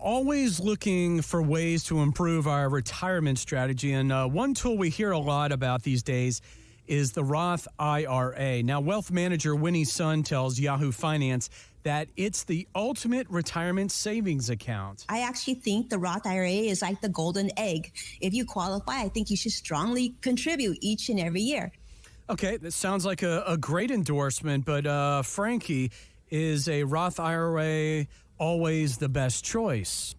always looking for ways to improve our retirement strategy, and one tool we hear a lot about these days is the Roth IRA. Now, wealth manager Winnie Sun tells Yahoo Finance that it's the ultimate retirement savings account. I actually think the Roth IRA is like the golden egg. If you qualify, I think you should strongly contribute each and every year. Okay, that sounds like a great endorsement, but Frankie, is a Roth IRA always the best choice?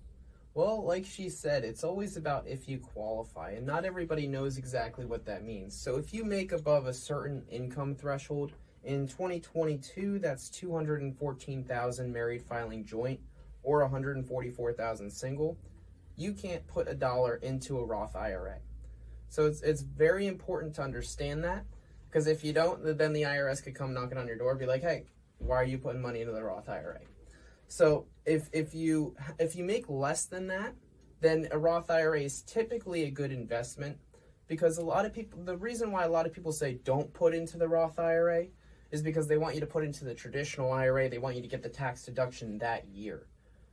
Well, like she said, it's always about if you qualify, and not everybody knows exactly what that means. So if you make above a certain income threshold, in 2022, that's $214,000 married filing joint or $144,000 single, you can't put a dollar into a Roth IRA. So it's very important to understand that, because if you don't, then the IRS could come knocking on your door and be like, hey, why are you putting money into the Roth IRA? So if you make less than that, then a Roth IRA is typically a good investment, because the reason why a lot of people say don't put into the Roth IRA is because they want you to put into the traditional IRA. They want you to get the tax deduction that year,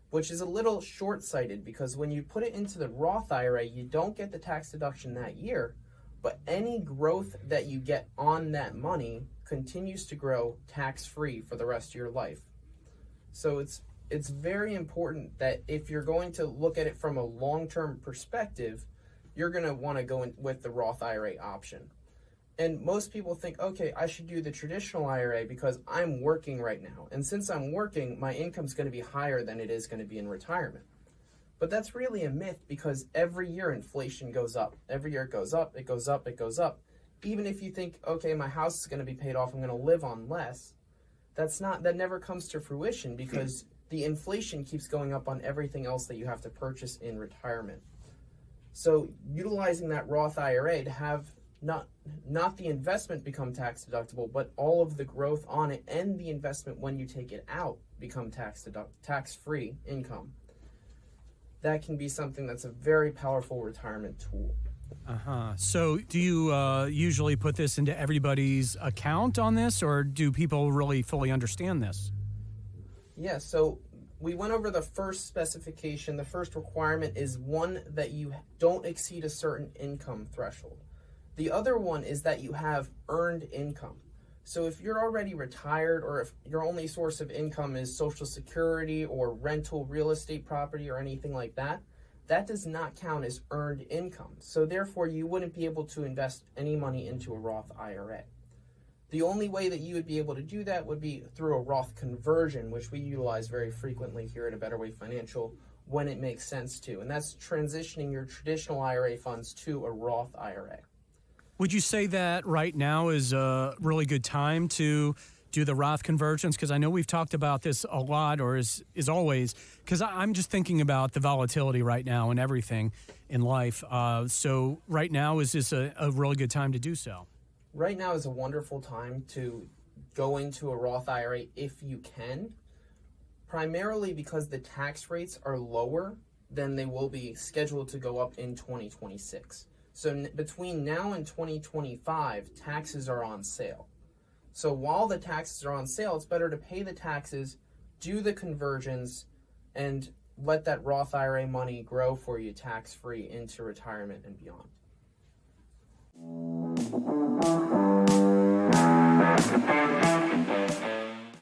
which is a little short-sighted, because when you put it into the Roth IRA, you don't get the tax deduction that year, but any growth that you get on that money continues to grow tax-free for the rest of your life. So it's very important that if you're going to look at it from a long-term perspective, you're going to want to go in with the Roth IRA option. And most people think, okay, I should do the traditional IRA because I'm working right now. And since I'm working, my income's going to be higher than it is going to be in retirement. But that's really a myth, because every year inflation goes up. Every year it goes up, it goes up, it goes up. Even if you think, okay, my house is going to be paid off, I'm going to live on less, that never comes to fruition, because the inflation keeps going up on everything else that you have to purchase in retirement. So utilizing that Roth IRA to have not the investment become tax deductible, but all of the growth on it and the investment when you take it out become tax-free income. That can be something that's a very powerful retirement tool. So do you usually put this into everybody's account on this, or do people really fully understand this? Yeah, so we went over the first specification. The first requirement is one, that you don't exceed a certain income threshold. The other one is that you have earned income. So if you're already retired, or if your only source of income is Social Security or rental real estate property or anything like that, that does not count as earned income. So therefore, you wouldn't be able to invest any money into a Roth IRA. The only way that you would be able to do that would be through a Roth conversion, which we utilize very frequently here at A Better Way Financial when it makes sense to. And that's transitioning your traditional IRA funds to a Roth IRA. Would you say that right now is a really good time to do the Roth conversions? Because I know we've talked about this a lot, or is always, because I'm just thinking about the volatility right now and everything in life. So right now, is this a really good time to do so? Right now is a wonderful time to go into a Roth IRA if you can, primarily because the tax rates are lower than they will be scheduled to go up in 2026. So between now and 2025, taxes are on sale. So while the taxes are on sale, it's better to pay the taxes, do the conversions, and let that Roth IRA money grow for you tax-free into retirement and beyond.